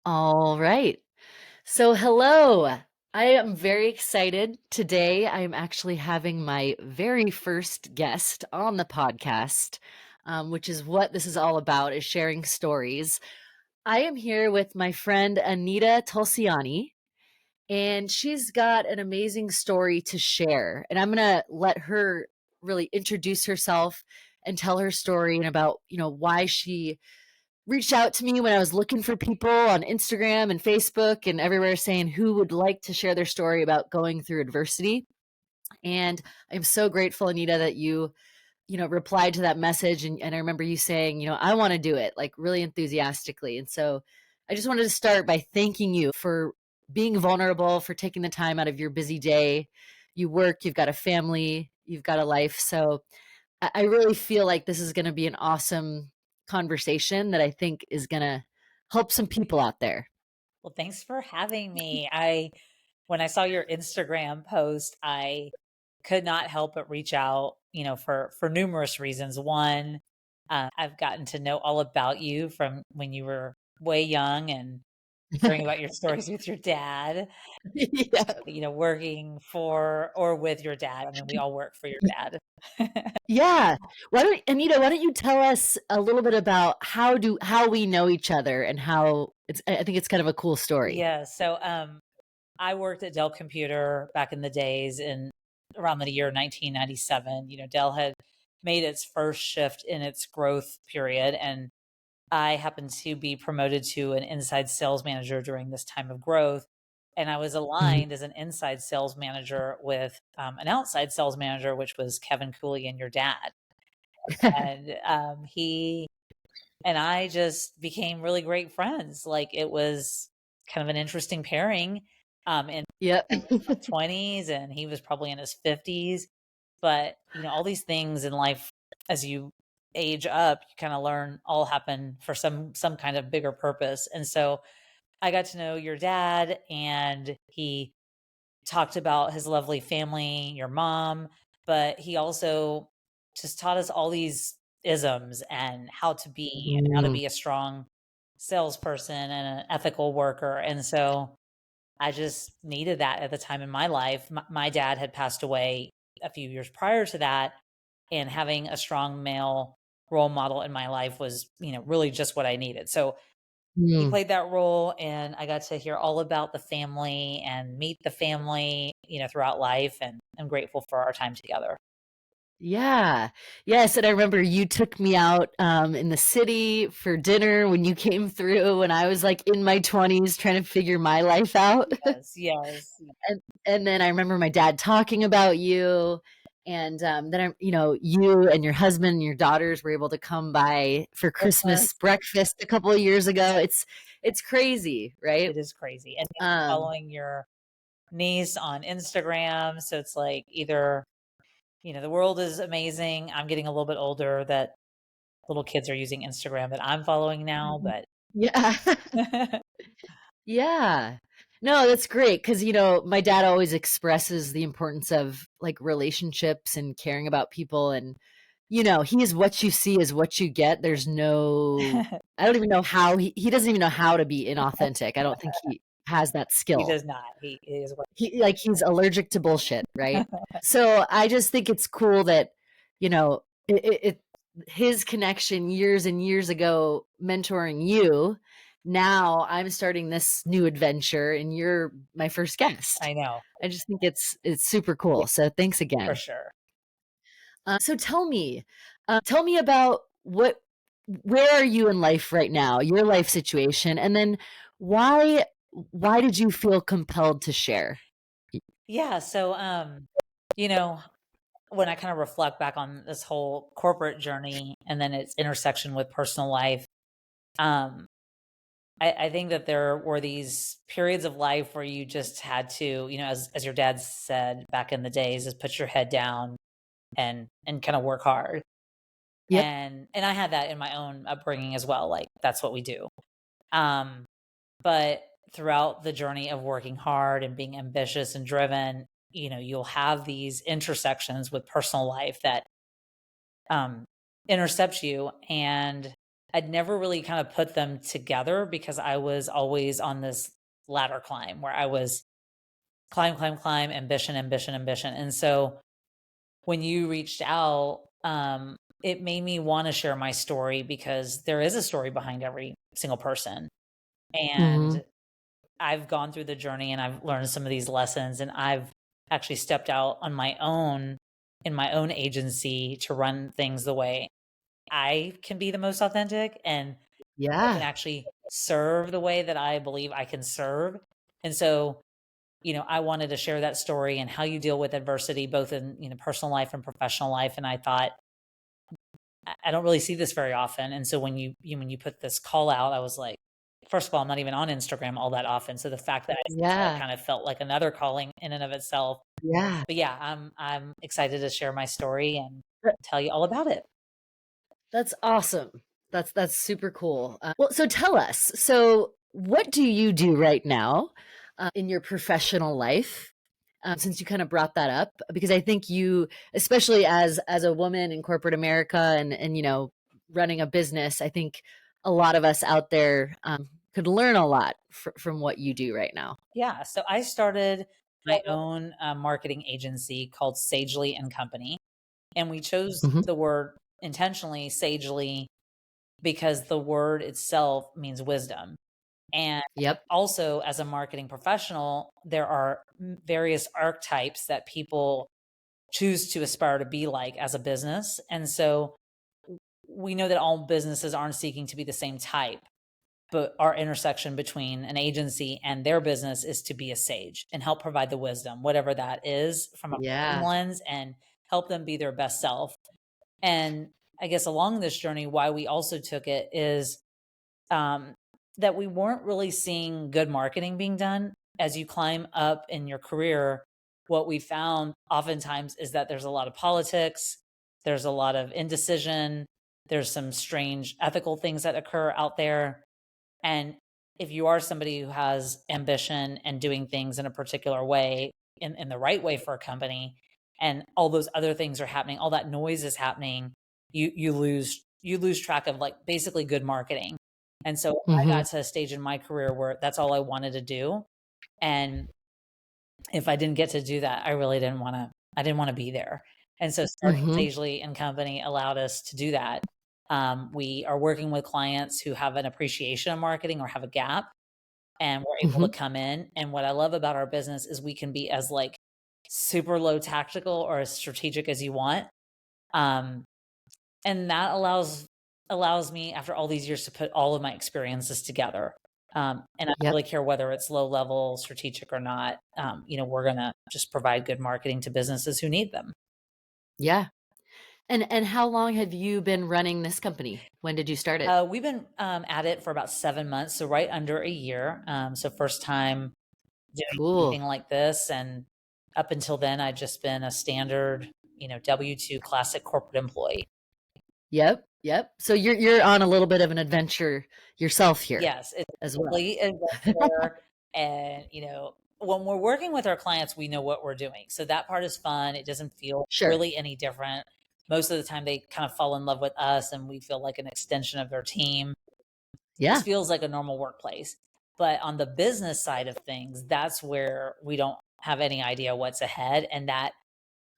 All right. So, hello. I am very excited. Today, I'm actually having my very first guest on the podcast, which is what this is all about, is sharing stories. I am here with my friend Anita Tulsiani, and she's got an amazing story to share. And I'm going to let her really introduce herself and tell her story and about, why she reached out to me when I was looking for people on Instagram and Facebook and everywhere saying who would like to share their story about going through adversity. And I'm so grateful, Anita, that you replied to that message. And I remember you saying, I want to do it, like, really enthusiastically. And so I just wanted to start by thanking you for being vulnerable, for taking the time out of your busy day. You work, you've got a family, you've got a life. So I really feel like this is going to be an awesome conversation that I think is going to help some people out there. Well, thanks for having me. When I saw your Instagram post, I could not help but reach out, for numerous reasons. One, I've gotten to know all about you from when you were way young and hearing about your stories with your dad, Yeah. working for or with your dad. I mean, we all work for your dad. Yeah. Why don't you tell us a little bit about how we know each other and how I think it's kind of a cool story. Yeah. So I worked at Dell Computer back in the days in around the year 1997. Dell had made its first shift in its growth period, and I happened to be promoted to an inside sales manager during this time of growth. And I was Mhm. aligned as an inside sales manager with an outside sales manager, which was Kevin Cooley and your dad. And he and I just became really great friends. Like it was kind of an interesting pairing. And Yep. I was in my 20s and he was probably in his 50s. But, all these things in life as you age up, you kind of learn all happen for some kind of bigger purpose. And so I got to know your dad and he talked about his lovely family, your mom, but he also just taught us all these isms and how to Mm. be a strong salesperson and an ethical worker. And so I just needed that at the time in my life. My dad had passed away a few years prior to that, and having a strong male role model in my life was, really just what I needed. So he Mm. played that role, and I got to hear all about the family and meet the family, throughout life, and I'm grateful for our time together. Yeah. Yes, and I remember you took me out, in the city for dinner when you came through when I was, like, in my 20s trying to figure my life out. Yes, yes. And then I remember my dad talking about you, and, then you and your husband and your daughters were able to come by for Yes. Christmas breakfast a couple of years ago. It's crazy, right? It is crazy, and now I'm Um, following your niece on Instagram, so it's like either, the world is amazing, I'm getting a little bit older that little kids are using Instagram that I'm following now, but yeah. Yeah. No, that's great because, my dad always expresses the importance of, like, relationships and caring about people, and, he is what you see is what you get. There's no I don't even know how he doesn't even know how to be inauthentic. I don't think he has that he skill. does not. He is what He's allergic to bullshit, right? So, I just think it's cool that, it his connection years and years ago mentoring you, now I'm starting this new adventure and you're my first guest. I know. I just think it's super Yeah, cool. So, thanks for again. sure. So tell me about where are you in life right now, your life situation, and then why why did you feel compelled to share? Yeah, so, you know, when I kind of reflect back on this whole corporate journey and then its intersection with personal life, um, I think that there were these periods of life where you just had to, as your dad said back in the days, is put your head down and kind of work hard. Yep. And I had that in my own upbringing as well. Like that's what we do. Um, but throughout the journey of working hard and being ambitious and driven, you'll have these intersections with personal life that um intercept you. And I'd never really kind of put them together because I was always on this ladder climb where I was climb, climb, climb, ambition, ambition, ambition. And so when you reached out, it made me want to share my story because there is a story behind every single person. Hmm. And I've gone through the journey and I've learned some of these lessons, and I've actually stepped out on my own in my own agency to run things the way I can be the most authentic, and I can Yeah. actually serve the way that I believe I can serve. And so, I wanted to share that story and how you deal with adversity, both in, personal life and professional life. And I thought, I don't really see this very often. And so when you put this call out, I was like, first of all, I'm not even on Instagram all that often. So the fact that I saw it Yeah. kind of felt like another calling in and of itself. Yeah. But yeah, I'm excited to share my story and That- tell you all about it. That's awesome. That's super cool. Well, so tell us. So, what do you do right now in your professional life? Since you kind of brought that up, because I think you, especially as a woman in corporate America and running a business, I think a lot of us out there could learn a lot from what you do right now. Yeah. So I started my own marketing agency called Sagely and Company. And we chose Hmm. the word intentionally, sagely, because the word itself means wisdom. And Yep. also, as a marketing professional, there are various archetypes that people choose to aspire to be like as a business. And so we know that all businesses aren't seeking to be the same type, but our intersection between an agency and their business is to be a sage and help provide the wisdom, whatever that is from a marketing Yeah. lens, and help them be their best self. And I guess along this journey, why we also took it is um, that we weren't really seeing good marketing being done. As you climb up in your career, what we found oftentimes is that there's a lot of politics, there's a lot of indecision, there's some strange ethical things that occur out there. And if you are somebody who has ambition and doing things in a particular way, in the right way for a company, and all those other things are happening, all that noise is happening, you lose track of like basically good marketing. And so I Hmm. got to a stage in my career where that's all I wanted to do. And if I didn't get to do that, I didn't want to be there. And so starting Hmm. Sagely and Company allowed us to do that. We are working with clients who have an appreciation of marketing or have a gap, and we're able Hmm. to come in. And what I love about our business is we can be as like super low tactical or as strategic as you want. Um, and that allows me after all these years to put all of my experiences together. And I don't Yep. really care whether it's low level, strategic or not. We're gonna just provide good marketing to businesses who need them. Yeah. And how long have you been running this company? When did you start it? We've been at it for about 7 months, so right under a year. So first time doing Cool. anything like this, and up until then, I'd just been a standard, W-2 classic corporate employee. Yep. Yep. So you're on a little bit of an adventure yourself here Yes, it's as a well. complete adventure, and, when we're working with our clients, we know what we're doing, so that part is fun. It doesn't feel Sure. really any different. Most of the time, they kind of fall in love with us, and we feel like an extension of their team. This Yeah. feels like a normal workplace, but on the business side of things, that's where we don't have any idea what's ahead, and that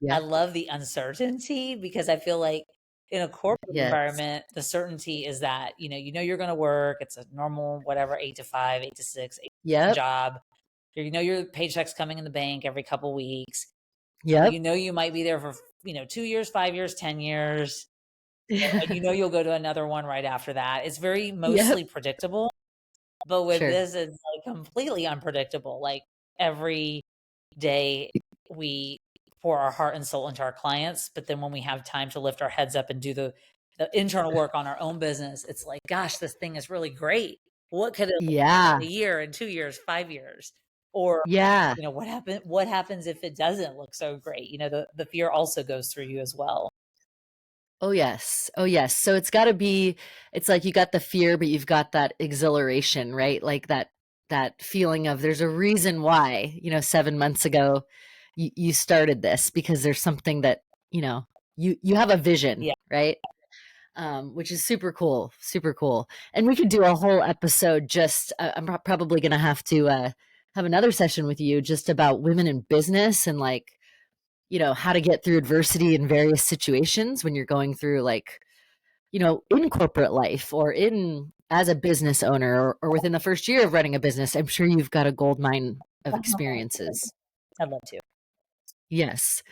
I Yeah. love the uncertainty because I feel like in a corporate Yes. environment, the certainty is that, you're going to work. It's a normal, whatever, 8 to 5, 8 to 6, 8 Yep. job. Your paycheck's coming in the bank every couple weeks. Yep. You might be there for, 2 years, 5 years, 10 years, and you'll go to another one right after that. It's very Yep. mostly predictable. But with Sure. this, it's like completely unpredictable. Like every day we pour our heart and soul into our clients, but then when we have time to lift our heads up and do the internal work on our own business, it's like, gosh, this thing is really great. What could it look like Yeah. in a year and 2 years, 5 years? Or, Yeah. what happens if it doesn't look so great? The fear also goes through you as well. Oh yes. Oh yes. So it's like you got the fear, but you've got that exhilaration, right? Like that feeling of there's a reason why, 7 months ago you started this because there's something that, you have a vision, Yeah. right? which is super cool, super cool. And we could do a whole episode just, I'm probably going to have another session with you just about women in business and like, how to get through adversity in various situations when you're going through like, in corporate life or in as a business owner or within the first year of running a business. I'm sure you've got a gold mine of experiences. I'd love to. Yes.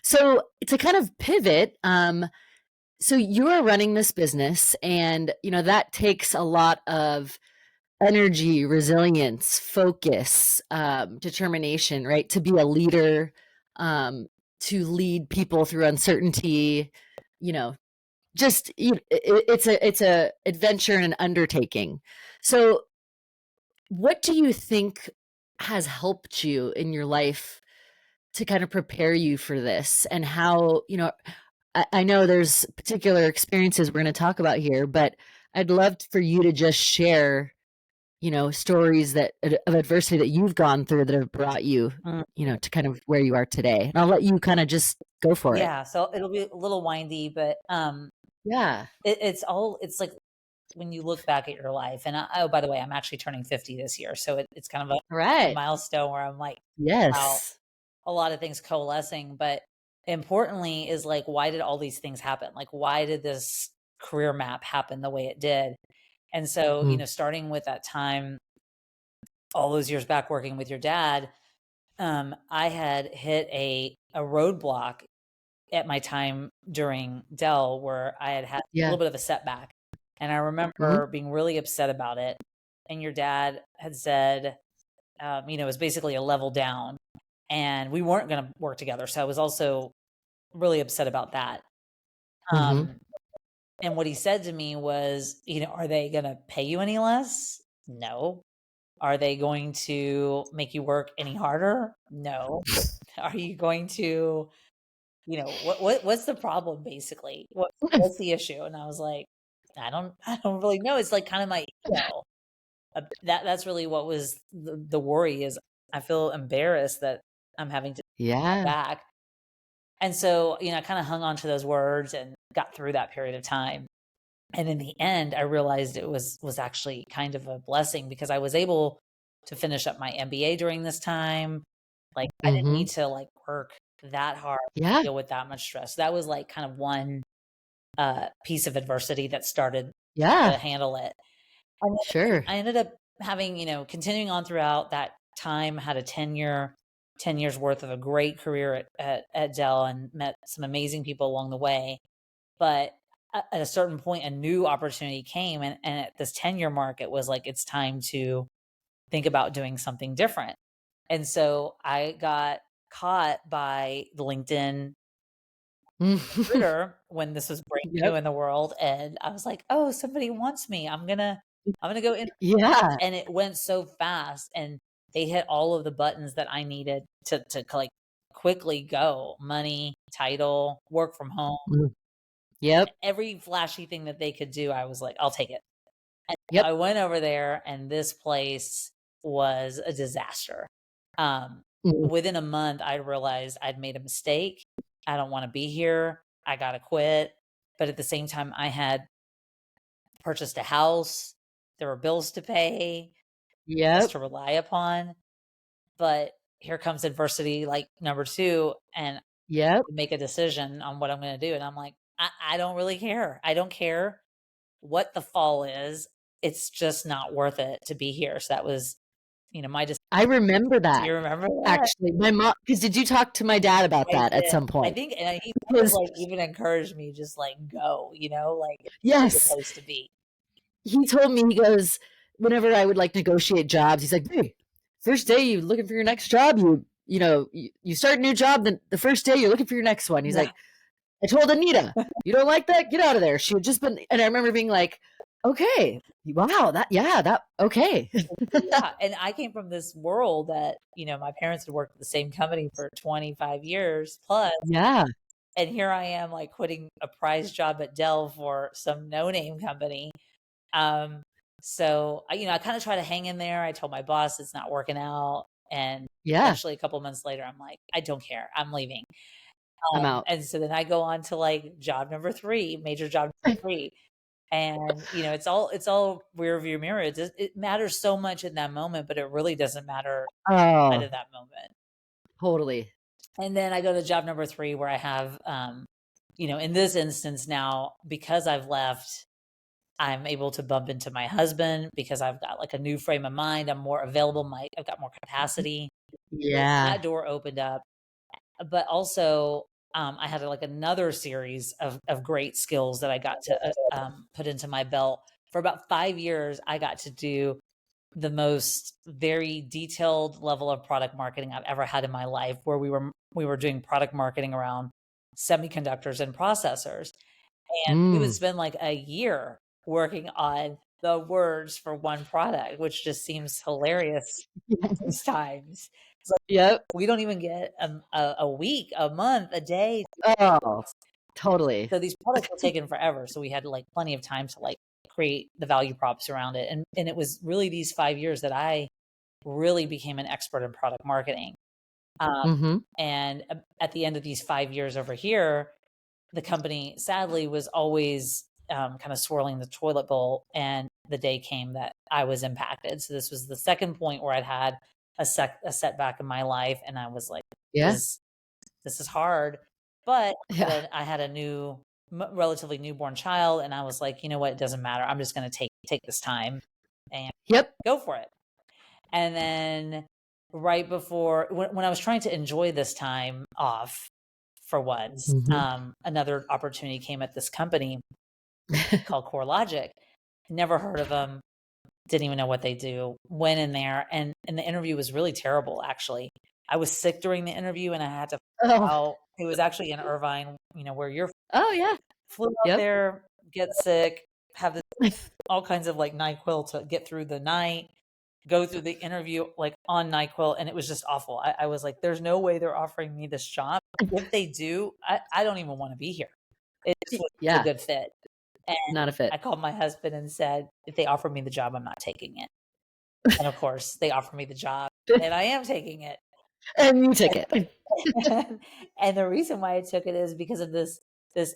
So to kind of pivot, so you are running this business and that takes a lot of energy, resilience, focus, determination, right? To be a leader, to lead people through uncertainty, you know, just it's a adventure and an undertaking. So what do you think has helped you in your life to kind of prepare you for this, and how, I know there's particular experiences we're going to talk about here, but I'd love for you to just share, stories of adversity that you've gone through that have brought you, Mm. to kind of where you are today. And I'll let you kind of just go for it. Yeah, so it'll be a little windy, but Yeah. it's like when you look back at your life, and oh, by the way, I'm actually turning 50 this year, so it's kind of All a right. milestone where I'm like, wow, Yes. a lot of things coalescing. But importantly is like, why did all these things happen? Like, why did this career map happen the way it did? And so, Mm. starting with that time, all those years back working with your dad, I had hit a roadblock at my time during Dell where I had a Yeah. little bit of a setback. And I Hmm. remember being really upset about it. And your dad had said, it was basically a level down and we weren't going to work together. So I was also really upset about that. Hmm. Um, and what he said to me was, are they going to pay you any less? No. Are they going to make you work any harder? No. Are you going to, what's the problem basically? What's the issue? And I was like, I don't really know. It's like kind of my ego. That's really what was the worry is I feel embarrassed that I'm having to Yeah. back. And so, I kind of hung on to those words and got through that period of time. And in the end, I realized it was actually kind of a blessing because I was able to finish up my MBA during this time. Like I didn't Hmm. need to like work that hard, Yeah. deal with that much stress. That was like kind of one piece of adversity that started to Yeah. handle it. And then Sure. I ended up having, continuing on throughout that time, had a 10 years worth of a great career at Dell and met some amazing people along the way. But at a certain point, a new opportunity came. And at this 10-year mark, it was like, it's time to think about doing something different. And so I got caught by the LinkedIn recruiter when this was brand new Yep. in the world. And I was like, oh, somebody wants me. I'm gonna go in. Yeah. And it went so fast and they hit all of the buttons that I needed to like quickly go. Money, title, work from home, Mm. Yep. every flashy thing that they could do, I was like, I'll take it. And so I Yep. went over there and this place was a disaster. Mm. Within a month, I realized I'd made a mistake. I don't want to be here. I got to quit. But at the same time, I had purchased a house. There were bills to pay, us Yep. to rely upon. But here comes adversity, like number two, and Yep. make a decision on what I'm going to do. And I'm like, I don't really care. I don't care what the fall is. It's just not worth it to be here. So that was, my decision. I remember Do that, you remember that? actually. My mom, because did you talk to my dad about I that at did. some I point? think, and he kind of Because like even encouraged me, just like go, like it's where you're yes, supposed to be. he told me, he goes, whenever I would like negotiate jobs, he's like, hey, first day you looking for your next job, you start a new job, then the first day you're looking for your next one. He's Yeah. like, I told Anita, you don't like that? Get out of there. She had just been, and I remember being like, okay, wow, okay. Yeah. And I came from this world that, my parents had worked at the same company for 25 years plus. Yeah. And here I am like quitting a prize job at Dell for some no name company. Um, so I kind of try to hang in there. I told my boss it's not working out. And Yeah. eventually a couple months later, I'm like, I don't care. I'm leaving. I'm out. And so then I go on to like job number 3, major job number 3. And it's all rear view mirror. It matters so much in that moment, but it really doesn't matter outside Oh, of that moment. totally. And then I go to job number 3 where I have, in this instance now, because I've left, I'm able to bump into my husband because I've got like a new frame of mind. I'm more available. I've got more capacity. So Yeah. that door opened up. But also, I had like another series of great skills that I got to put into my belt. For about 5 years, I got to do the most very detailed level of product marketing I've ever had in my life, where we were doing product marketing around semiconductors and processors. And we would Mm. spend like a year working on the words for one product, which just seems hilarious these times. It's like Yep. we don't even get a week, a month, a day. Oh, totally. So these products were taking forever. So we had like plenty of time to like create the value props around it. And it was really these 5 years that I really became an expert in product marketing. Um, Mhm. and at the end of these 5 years over here, the company sadly was always kind of swirling the toilet bowl. And the day came that I was impacted. So this was the second point where I'd had a setback in my life. And I was like, Yeah. this this is hard. But Yeah. I had a new, relatively newborn child, and I was like, you know what, it doesn't matter. I'm just going to take this time and Yep. go for it. And then right before, when I was trying to enjoy this time off for once, Mhm. another opportunity came at this company called CoreLogic. Never heard of them. Didn't even know what they do. Went in there, and the interview was really terrible, actually. I was sick during the interview, and I had to fly Oh. out. It was actually in Irvine, where you're Oh, yeah. flew out Yep. there, get sick, have this all kinds of like NyQuil to get through the night, go through the interview like on NyQuil, and it was just awful. I was like, there's no way they're offering me this job. If they do, I don't even want to be here. It just wasn't a Yeah. good fit. And Not a fit. I called my husband and said, if they offer me the job, I'm not taking it. And of course, they offered me the job, and I am taking it. And you took it. And the reason why I took it is because of this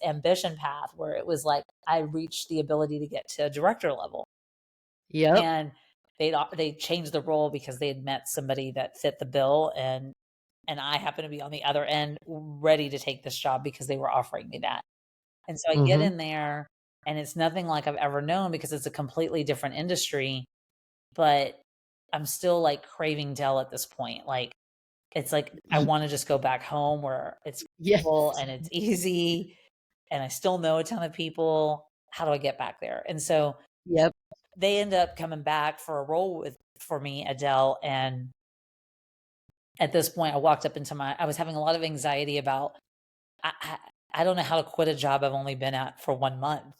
ambition path where it was like I reached the ability to get to a director level. Yep. And they changed the role because they had met somebody that fit the bill, and I happened to be on the other end ready to take this job because they were offering me that. And so I get Mhm. in there, and it's nothing like I've ever known because it's a completely different industry, but I'm still like craving Dell at this point. Like it's like I Y want to just go back home where it's comfortable Yes. and it's easy and I still know a ton of people. How do I get back there? And so Yep. they end up coming back for a role for me, Adele. And at this point, I walked up into I was having a lot of anxiety about, I, I, I don't know how to quit a job I've only been at for 1 month.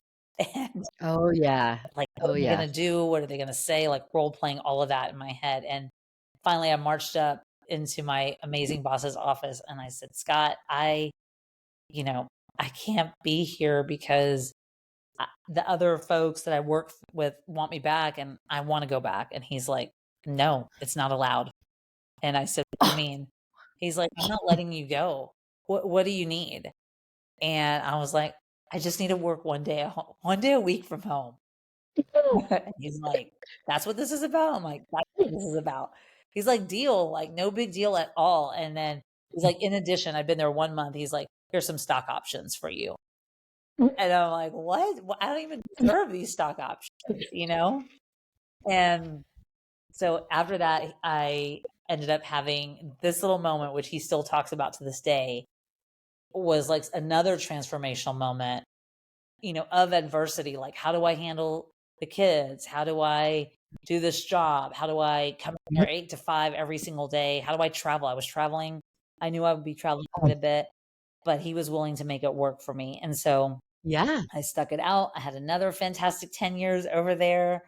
And Oh, yeah. like, what Oh, am I yeah. going to do? What are they going to say? Like role playing all of that in my head. And finally, I marched up into my amazing boss's office and I said, Scott, you know, I can't be here because the other folks that I work with want me back and I want to go back. And he's like, no, it's not allowed. And I said, what do you mean? He's like, I'm not letting you go. What do you need? And I was like, I just need to work 1 day, 1 day a week from home. And he's like, that's what this is about. I'm like, that's what this is about. He's like, deal, like no big deal at all. And then he's like, in addition, I've been there 1 month. He's like, here's some stock options for you. And I'm like, what? Well, I don't even deserve these stock options. And so after that, I ended up having this little moment, which he still talks about to this day, was like another transformational moment, of adversity. Like, how do I handle the kids? How do I do this job? How do I come in here 8 to 5 every single day? How do I travel? I was traveling. I knew I would be traveling quite a bit, but he was willing to make it work for me. And so Yeah. I stuck it out. I had another fantastic 10 years over there.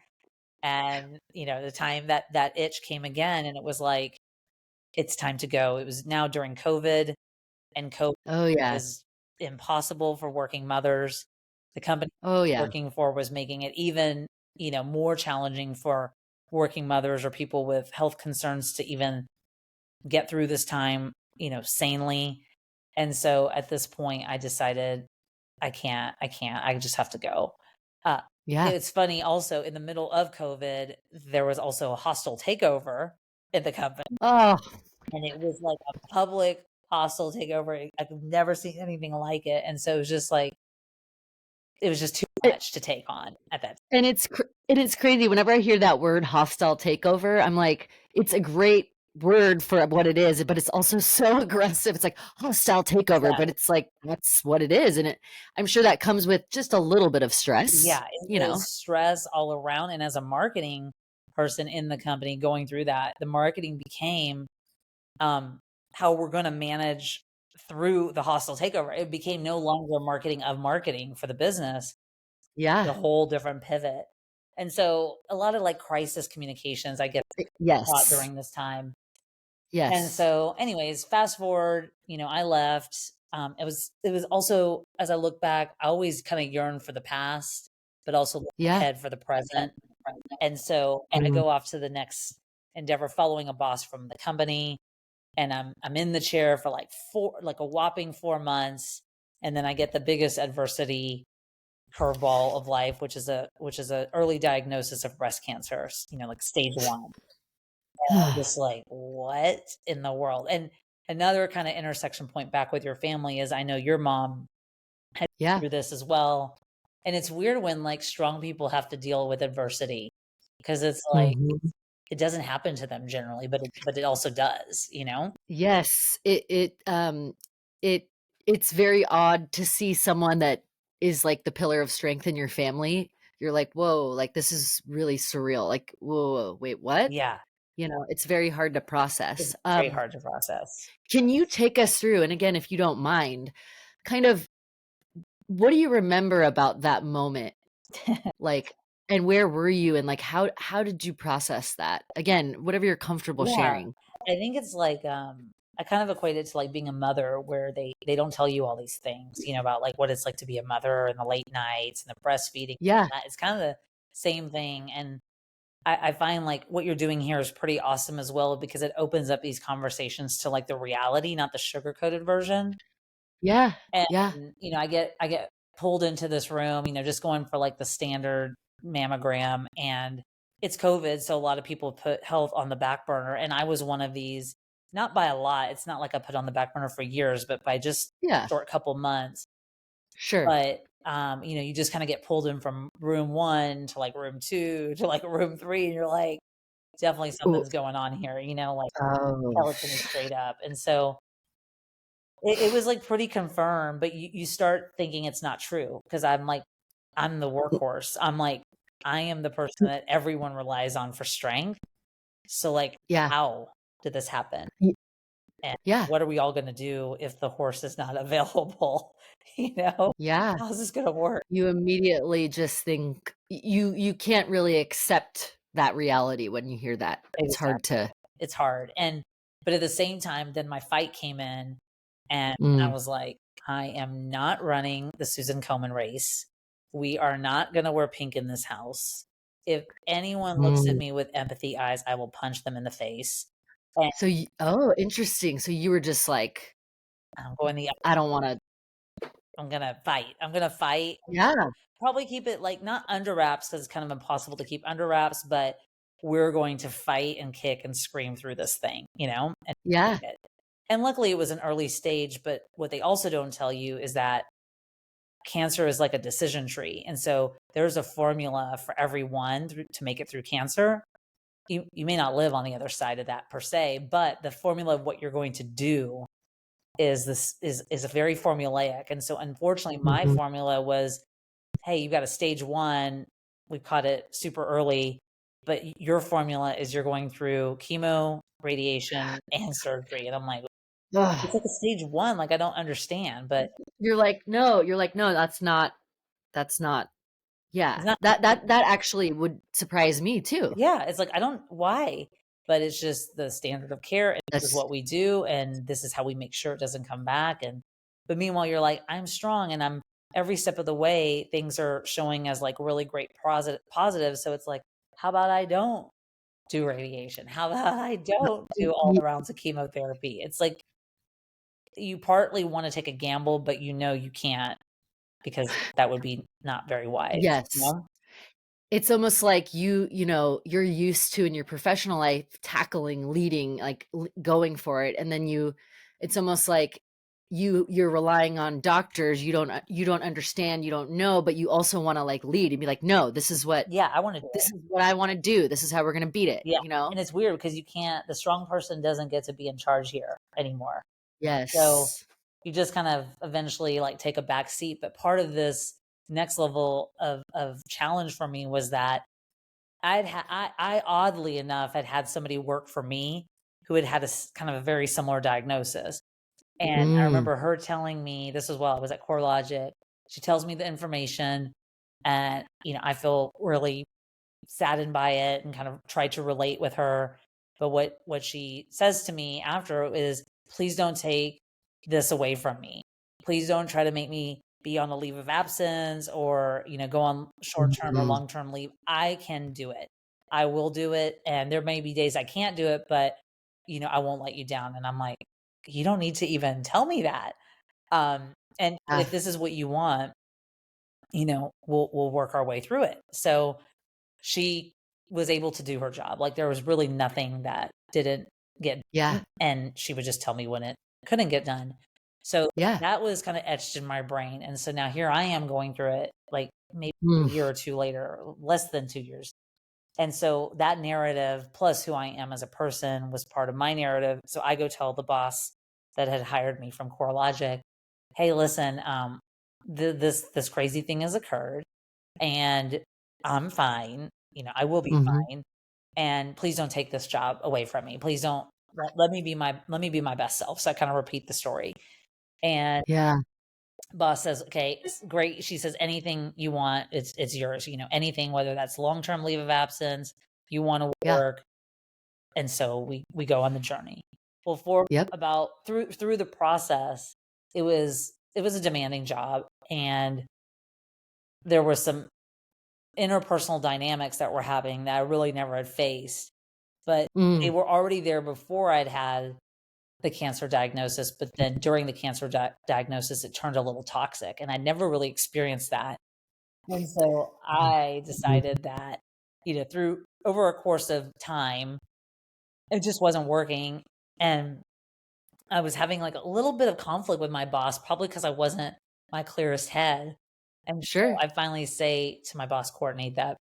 And, the time that itch came again, and it was like, it's time to go. It was now during COVID, and COVID Oh, yeah. was impossible for working mothers. The company Oh, I was yeah. working for was making it even, more challenging for working mothers or people with health concerns to even get through this time, sanely. And so at this point, I decided I just have to go. Uh, Yeah. it's funny also in the middle of COVID, there was also a hostile takeover in the company, Oh, and it was like a public hostile takeover. I've never seen anything like it. And so it was just too it, much to take on at that. and it's crazy whenever I hear that word hostile takeover, I'm like, it's a great word for what it is, but it's also so aggressive. It's like hostile takeover, but Exactly. it's like that's what it is. And I'm sure that comes with just a little bit of stress, Yeah, it you know. was stress all around, and as a marketing person in the company going through that, the marketing became, um, how we're gonna manage through the hostile takeover. It became no longer marketing of marketing for the business, Yeah. a whole different pivot. And so a lot of, like, crisis communications, I get taught Yes. during this time. And Yes. so anyways, fast forward, I left. It was also, as I look back, I always kinda yearn for the past, but also look Yeah. ahead for the present. And so I Mm. go off to the next endeavor following a boss from the company, and I'm in the chair for like a whopping 4 months, and then I get the biggest adversity curveball of life, which is a early diagnosis of breast cancer, like stage 1. I'm just like, "What in the world?" And another kinda intersection point back with your family is I know your mom had Yeah. through this as well, and it's weird when, like, strong people have to deal with adversity because it's like, Mhm. it doesn't happen to them generally, but it also does, you know? Yes, it it's very odd to see someone that is like the pillar of strength in your family. You're like, "Whoa, like, this is really surreal." Like, "Whoa, whoa, wait, what?" Yeah, It's very hard to it's process. very hard to process. Can you take us through, and again, if you don't mind, kind of what do you remember about that moment? Like, and where were you, and, like, how did you process that? Again, whatever you're comfortable Yeah. sharing. I think it's like, I kind of equate it to like being a mother where they don't tell you all these things, about like what it's like to be a mother and the late nights and the breastfeeding. Yeah, It's kind of the same thing. And I find like what you're doing here is pretty awesome as well because it opens up these conversations to like the reality, not the sugar coated version. yeah, And, yeah, I get pulled into this room, just going for like the standard mammogram, and it's COVID, so a lot of people put health on the back burner, and I was one of these, not by a lot. It's not like I put on the back burner for years, but by just yeah, short couple months. sure. But you just kind of get pulled in from room 1 to like room 2 to like room 3, and you're like, definitely Ooh, something's going on here, like oh, tell it to me straight up. And so it was, like, pretty confirmed, but you start thinking it's not true because 'cause I'm like, I'm the workhorse. I'm like, I am the person that everyone relies on for strength. So, like, yeah, how did this happen? y And yeah, what are we all gonna do if the horse is not available? You know? yeah. How's this gonna work? You immediately just think you can't really accept that reality when you hear that. It's hard Exactly. to It's hard, but at the same time, then my fight came in, and I mm, was like, "I am not running the Susan Komen race. We are not gonna wear pink in this house. If anyone looks at mm. me with empathy eyes, I will punch them in the face, and So you oh, interesting. So you were just like, I'm going the "I don't wanna." I'm gonna fight. I'm gonna fight. Yeah, Probably keep it, like, not under wraps because it's kind of impossible to keep under wraps, but we're going to fight and kick and scream through this thing, and yeah, it. And luckily it was an early stage, but what they also don't tell you is that cancer is like a decision tree. And so there's a formula for everyone to make it through cancer. You may not live on the other side of that per se, but the formula of what you're going to do is a very formulaic. And so unfortunately my mhm. formula was, hey, you got a stage 1, we caught it super early, but your formula is you're going through chemo, radiation, and surgery. And I'm like, it's Ugh. like a stage 1, like, I don't understand, but You're like, "No, that's not." it's Yeah, not. that actually would surprise me too. Yeah, it's like, I don't why, but it's just the standard of care, and this is That's what we do, and this is how we make sure it doesn't come back, and but meanwhile, you're like, "I'm strong, and I'm every step of the way, things are showing as, like, really great positive, so it's like, how about I don't do radiation? How about I don't do all y the rounds of chemotherapy?" It's like you partly want to take a gamble, but you can't because that would be not very wise, you Yes. know? It's almost like you're used to in your professional life tackling, leading, like, going for it, and then it's almost like you're relying on doctors, you don't understand, you don't know, but you also wanna, like, lead and be like, "No, Yeah, I want to do this it. is what I wanna do, this is how we're gonna beat it," Yeah, you know? and it's weird because you can't the strong person doesn't get to be in charge here anymore. So, Yes. you just kind of eventually, like, take a back seat, but part of this next level of challenge for me was that I oddly enough had had somebody work for me who had had a kind of a very similar diagnosis, and I Mm, remember her telling me this was while I was at CoreLogic. She tells me the information, and, I feel really saddened by it and kind of tried to relate with her. But what she says to me after is, "Please don't take this away from me. Please don't try to make me be on a leave of absence or, go on short-term or mhm. long-term leave. I can do it. I will do it, and there may be days I can't do it, but, I won't let you down." And I'm like, "You don't need to even tell me that. And if Ah, this is what you want, we'll work our way through it." So she was able to do her job. Like, there was really nothing that didn't get yeah, done, and she would just tell me when it couldn't get done. So yeah. that was kinda etched in my brain, and so now here I am going through it, like, maybe a Mm, year or 2 later, less than 2 years. And so that narrative plus who I am as a person was part of my narrative. So I go tell the boss that had hired me from CoreLogic, "Hey, listen, this crazy thing has occurred, and I'm fine. I will be mhm. fine. And please don't take this job away from me. Please don't let me be my best self." So I kind of repeat the story. And Yeah, boss says, "Okay, great." She says, "Anything you want, it's yours. Anything, whether that's long-term leave of absence, you want to yeah, work." And so we go on the journey. Well, for yep, about through the process, it was a demanding job, and there were some interpersonal dynamics that we're having that I really never had faced, but they mm, were already there before I'd had the cancer diagnosis, but then during the cancer diagnosis, it turned a little toxic, and I never really experienced that. And so I mhm. decided that, through over a course of time, it just wasn't working, and I was having, like, a little bit of conflict with my boss, probably because I wasn't my clearest head. And so Sure, I finally say to my boss, Courtney, that,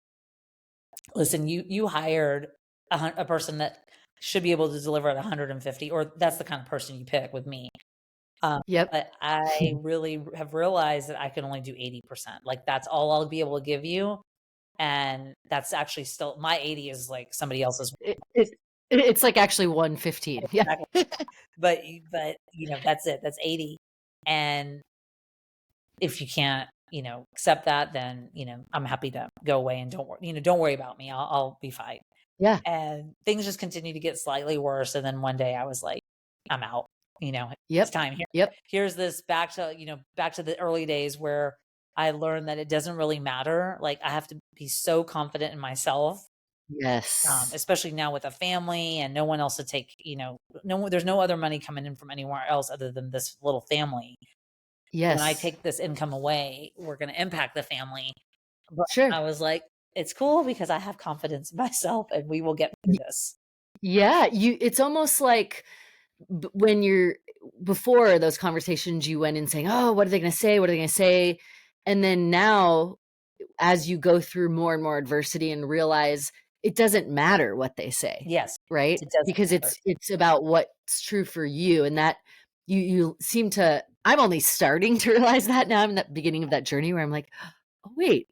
"Listen, you hired a person that should be able to deliver at 150, or that's the kind of person you pick with me. yep. But I really have realized that I can only do 80%. Like, that's all I'll be able to give you, and that's actually still my 80 is like somebody else's." It's, like, actually 115. Yeah. Exactly. But, that's it. That's 80. And if you can't, accept that, then, I'm happy to go away and don't worry about me. I'll be fine. Yeah, And things just continued to get slightly worse, and then one day I was like, "I'm out, it's yep, time. yep, Here's this back to the early days where I learned that it doesn't really matter, like, I have to be so confident in myself, yes, especially now with a family and no one else to take, there's no other money coming in from anywhere else other than this little family. When I yes, take this income away, we're gonna impact the family." But sure. I was like, "It's cool because I have confidence in myself, and we will get through Y this." Yeah, it's almost like when you're before those conversations, you went in saying, "Oh, what are they gonna say? What are they gonna say?" And then now, as you go through more and more adversity and realize it doesn't matter what they say, Yes, right? it doesn't Because matter. it's about what's true for you, and that you seem to I'm only starting to realize that now. I'm in that beginning of that journey where I'm like, "Oh, wait,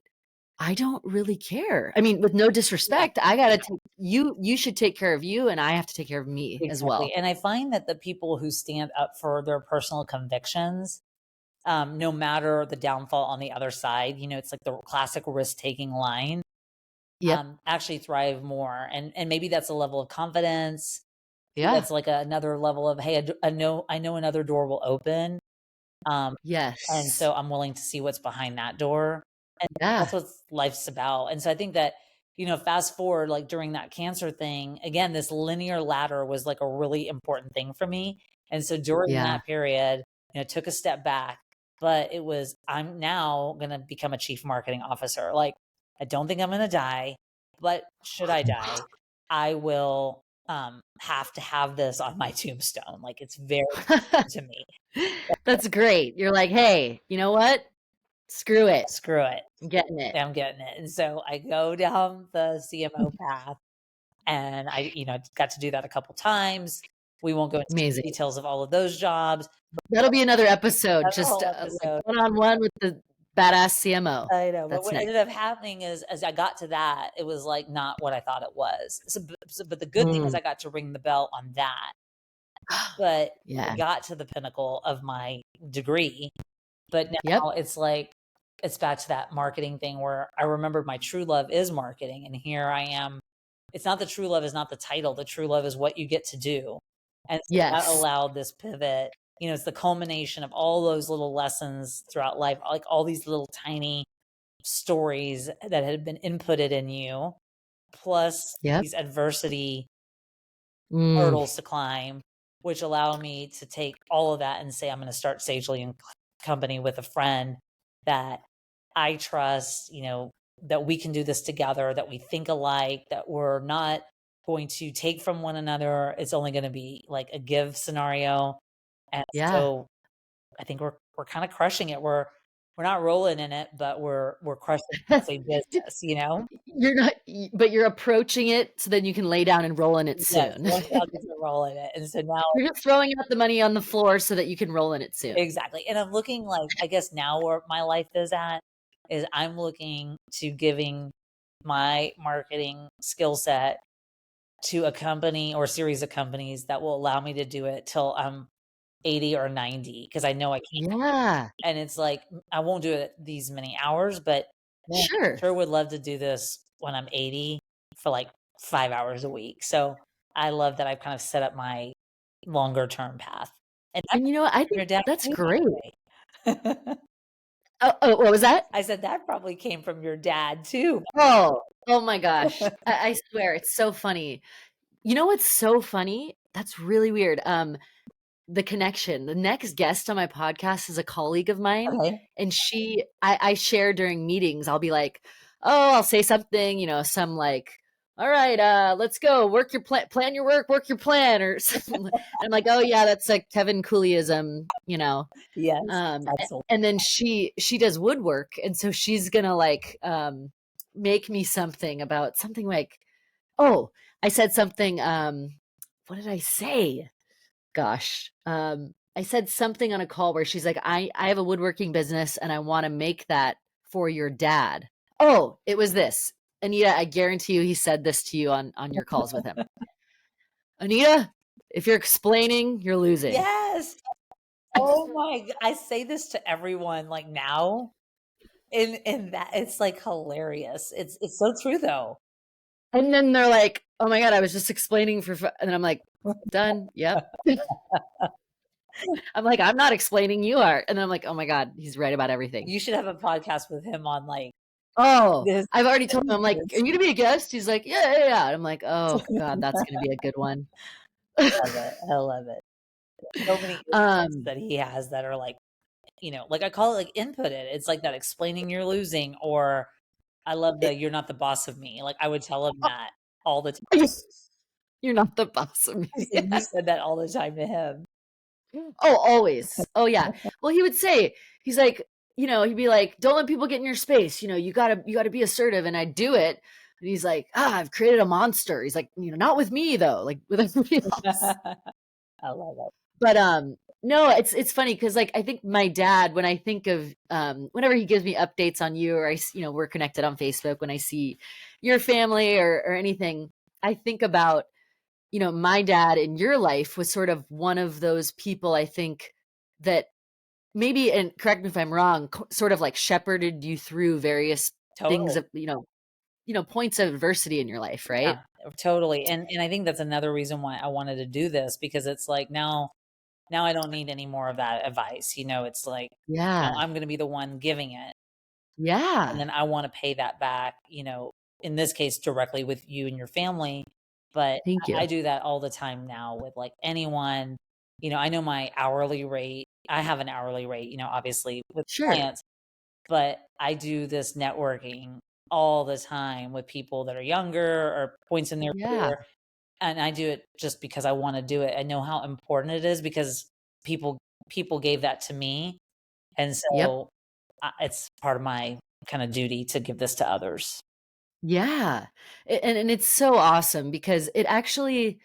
I don't really care." I mean, with no Yeah, disrespect, I gotta take you should take care of you, and I have to take care of me as exactly, well. and I find that the people who stand up for their personal convictions, no matter the downfall on the other side, it's like the classic risk-taking line, Yep. actually thrive more, and maybe that's a level of confidence. Maybe Yeah. that's like another level of, "Hey, I know another door will open, um, and Yes. so I'm willing to see what's behind that door." And that's Yeah. what life's about. And so I think that, fast forward, like during that cancer thing, again, this linear ladder was like a really important thing for me. And so during Yeah. that period, took a step back, but it was, I'm now going to become a chief marketing officer. Like, I don't think I'm going to die, but should I die, I will have to have this on my tombstone. Like, it's very to me. That's great. You're like, hey, you know what? Screw it. Screw it. I'm getting it. I'm getting it. And so I go down the CMO path, and I, got to do that a couple times. We won't go into the Amazing. details of all of those jobs. That'll be another episode, That's a just whole like episode. one-on-one with the badass CMO. I know, but That's what next. ended up happening is, as I got to that, it was like not what I thought it was. But the good thing is Mm. I got to ring the bell on that. But I Yeah. got to the pinnacle of my degree. But Yep. now it's like, it's back to that marketing thing where I remembered my true love is marketing. And here I am. It's not, the true love is not the title. The true love is what you get to do. And so that Yes. allowed this pivot. It's the culmination of all those little lessons throughout life, like all these little tiny stories that had been inputted in you, plus Yep. these adversity Mm. hurdles to climb, which allow me to take all of that and say, I'm going to start Sagely and Company with a friend that I trust, that we can do this together, that we think alike, that we're not going to take from one another. It's only going to be like a give scenario. And Yeah. so I think we're kind of crushing it. We're not rolling in it, but we're crushing the business. You're not, but you're approaching it so then you can lay down and roll in it Yes, soon. one job is roll in it. And so now, You're just throwing out the money on the floor so that you can roll in it soon. exactly. And I'm looking, like, I guess now where my life is at is I'm looking to giving my marketing skill set to a company or series of companies that will allow me to do it till I'm 80 or 90, because I know I can't. Yeah. And it's like, I won't do it these many hours, but man, I Sure. sure would love to do this when I'm 80 for like 5 hours a week. So I love that I've kind of set up my longer term path. And that And you know what? I from think your dad that's too, by great. the way. What was that? I said that probably came from your dad too. Oh my gosh. I swear it's so funny. You know what's so funny? That's really weird. The connection. The next guest on my podcast is a colleague of mine, Okay. and I share during meetings. I'll be like, "Oh, I'll say something, some like, all right, let's go, work your plan your work, work your plan," or something. And I'm like, "Oh yeah, that's like Kevin Cooleyism." Yes. Excellent. And then she does woodwork, and so she's gonna like make me something about something like, oh, I said something. What did I say? Gosh. I said something on a call where she's like, I have a woodworking business and I want to make that for your dad. Oh, it was this. Anita, I guarantee you he said this to you on your calls with him. Anita, if you're explaining, you're losing. Yes. Oh my I say this to everyone like now. And that it's like hilarious. It's so true though. And then they're like, oh my God, I was just explaining and I'm like, done. Yep. I'm like, I'm not explaining, you are. And then I'm like, oh my God, he's right about everything. You should have a podcast with him on like Oh, this. I've already told him, I'm like, are you gonna be a guest? He's like, yeah, yeah, yeah. And I'm like, oh God, that's gonna be a good one. Love it. I love it. So many insights Um, that he has that are like, like I call it like inputted. It's like that explaining you're losing, or I love the you're not the boss of me. Like I would tell him that all the time. you're not the boss of me. And you said that all the time to him. Oh, always. Oh yeah. Well, he would say, he's like, he'd be like, don't let people get in your space. You gotta be assertive. And I'd do it. And he's like, I've created a monster. He's like, not with me though, like with everybody else. I love it. But no, it's funny because like I think my dad, when I think of whenever he gives me updates on you, or we're connected on Facebook, when I see your family or anything, I think about my dad in your life was sort of one of those people, I think, that maybe, and correct me if I'm wrong, sort of like shepherded you through various things Totally. of points of adversity in your life, right? Yeah, totally. And I think that's another reason why I wanted to do this, because it's like now I don't need any more of that advice. It's like, Yeah. I'm going to be the one giving it. And Yeah. then I want to pay that back, in this case, directly with you and your family. But Thank I you. do that all the time now with like anyone I know my hourly rate. I have an hourly rate, obviously with Sure. clients, but I do this networking all the time with people that are younger or points in their Yeah. career. And I do it just because I want to do it. I know how important it is because people people gave that to me. And Yep. so it's part of my kind of duty to give this to others. Yeah. And it's so awesome because it actually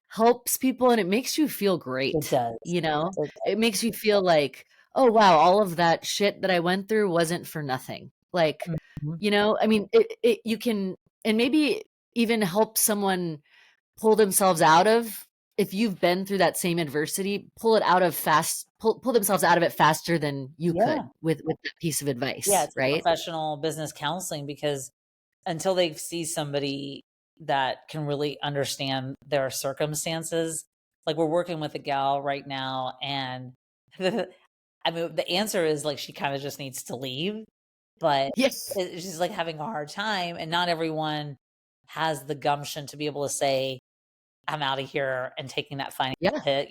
helps people and it makes you feel It great, does. you know? It It makes you feel like, "Oh, wow, all of that shit that I went through wasn't for nothing." Like, Mhm. I mean, it you can and maybe even help someone pull themselves out of if you've been through that same adversity, pull themselves out of it faster than you could Yeah. with that piece of Yeah, advice, it's like right? professional business counseling because until they see somebody that can really understand their circumstances, like we're working with a gal right now, and I mean, the answer is like she kind of just needs to leave, but Yes. she's like having a hard time, and not everyone has the gumption to be able to say, "I'm out of here," and taking that financial Yeah. hit.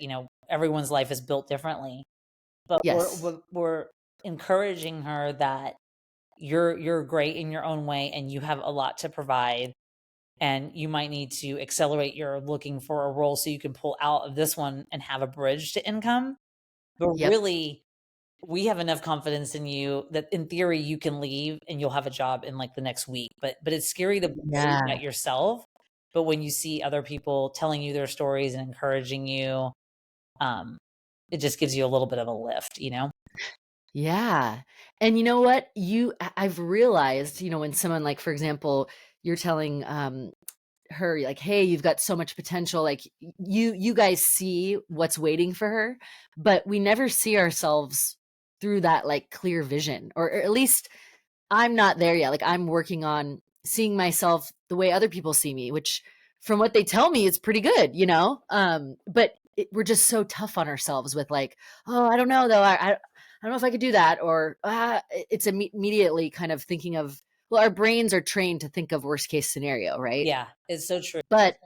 Everyone's life is built differently, but we're Yes. we're, we're encouraging her that you're great in your own way and you have a lot to provide, and you might need to accelerate your looking for a role so you can pull out of this one and have a bridge to income. But Yep. really, we have enough confidence in you that in theory you can leave and you'll have a job in like the next week. But it's scary to believe Yeah. that yourself. But when you see other people telling you their stories and encouraging you, um, it just gives you a little bit of a lift. Yeah. And you know what? I've realized, when someone like, for example, you're telling her like, "Hey, you've got so much potential." Like you guys see what's waiting for her, but we never see ourselves through that like clear vision. Or at least I'm not there yet. Like I'm working on seeing myself the way other people see me, which from what they tell me is pretty good, you know? But we're just so tough on ourselves with like, "Oh, I don't know though. I don't know if I could do that." Or it's immediately kind of thinking of, well, our brains are trained to think of worst case scenario, right? Yeah, it's so true. But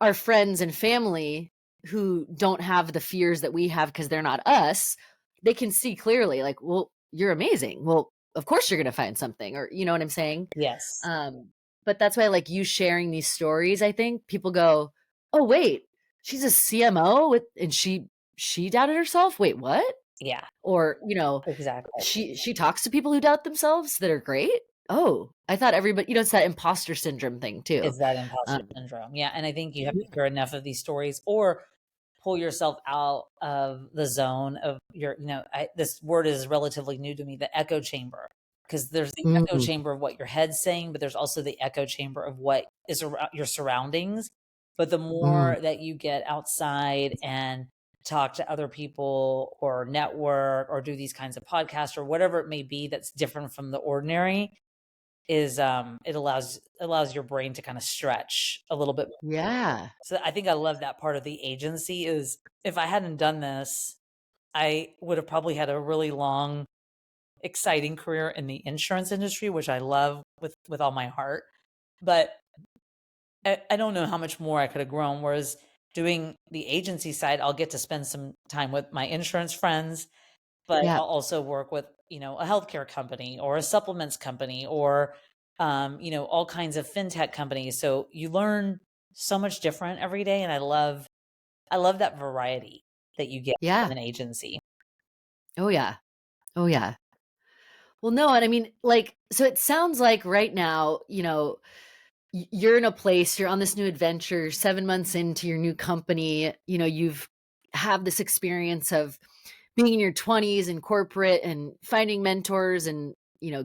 our friends and family who don't have the fears that we have because they're not us, they can see clearly, like, well, you're amazing. Well, of course you're going to find something, or you know what I'm saying? Yes. Um, but that's why, like, you sharing these stories, I think people go, oh, wait, she's a CMO and she doubted herself. Wait, what? Yeah, Or, exactly. she talks to people who doubt themselves that are great. Oh, I thought everybody, it's that imposter syndrome thing too. It's that imposter Um, syndrome. Yeah, and I think you have to hear enough of these stories or pull yourself out of the zone of this word is relatively new to me, the echo chamber. Because there's the echo mm, chamber of what your head's saying, but there's also the echo chamber of what is around your surroundings. But the mm. more that you get outside and talk to other people or network or do these kinds of podcasts or whatever it may be that's different from the ordinary, is it allows your brain to kind of stretch a little bit. Yeah. So I think I love that part of the agency is if I hadn't done this, I would have probably had a really long, exciting career in the insurance industry, which I love with all my heart. But I don't know how much more I could have grown. Whereas doing the agency side, I'll get to spend some time with my insurance friends, but Yeah. I'll also work with, a healthcare company or a supplements company or, all kinds of fintech companies. So you learn so much different every day. And I love that variety that you get Yeah. from an agency. Oh, yeah. Oh, yeah. Well, no, and I mean, like, so it sounds like right now, you're in a place, you're on this new adventure, 7 months into your new company, you've have this experience of being in your 20s in corporate and finding mentors and,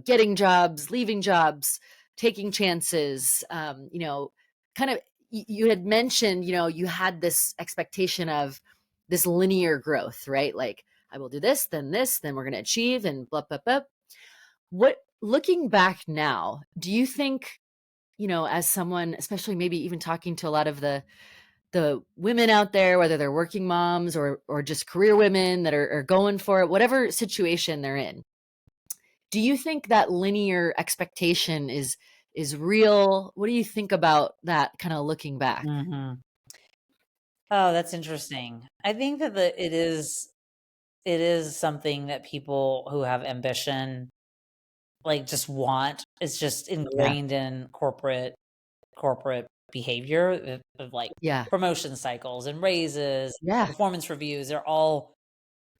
getting jobs, leaving jobs, taking chances, kind of you had mentioned, you had this expectation of this linear growth, right? Like I will do this, then we're going to achieve and blah blah blah. What looking back now, do you think, as someone, especially maybe even talking to a lot of the women out there, whether they're working moms or just career women that are going for it, whatever situation they're in, do you think that linear expectation is real? What do you think about that kind of looking back? Mhm. Oh, that's interesting. I think that it is something that people who have ambition, like, just want. It's just Yeah. ingrained in corporate behavior of, like, Yeah. promotion cycles and raises, Yeah. performance reviews. They're all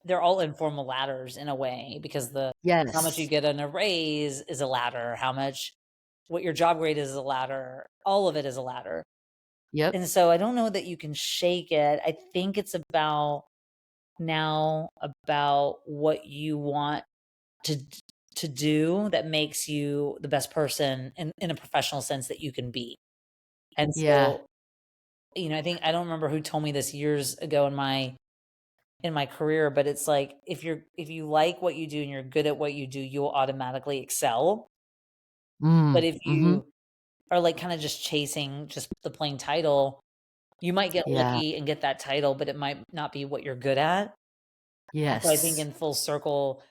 informal ladders in a way because the how much you Yes. get on a raise is a ladder, how much what your job grade is a ladder, all of it is a ladder. Yep. And so I don't know that you can shake it. I think it's about what you want to to do that makes you the best person in a professional sense that you can be. And Yeah. so, I don't remember who told me this years ago in my career, but it's like if you like what you do and you're good at what you do, you'll automatically excel. But if Mhm. you are like kind of just chasing just the plain title, you might get Yeah. lucky and get that title, but it might not be what you're good at. And so I think Yes. in full circle,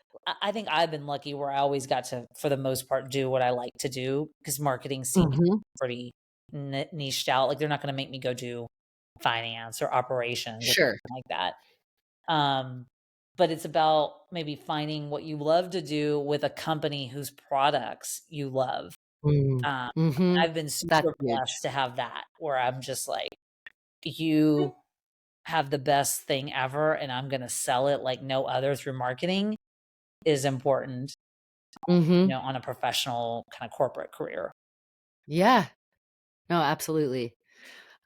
I think I've been lucky where I always got to, for the most part, do what I like to do because marketing seems Mhm. pretty niched out. Like they're not going to make me go do finance or operations or Sure. something like that. Um, but it's about maybe finding what you love to do with a company whose products you love. Mm. Um, Mhm. I've been That's super huge. blessed to have that where I'm just like, you have the best thing ever and I'm gonna sell it like no other through marketing is important, Mhm. on a professional kind of corporate career. Yeah. No, absolutely.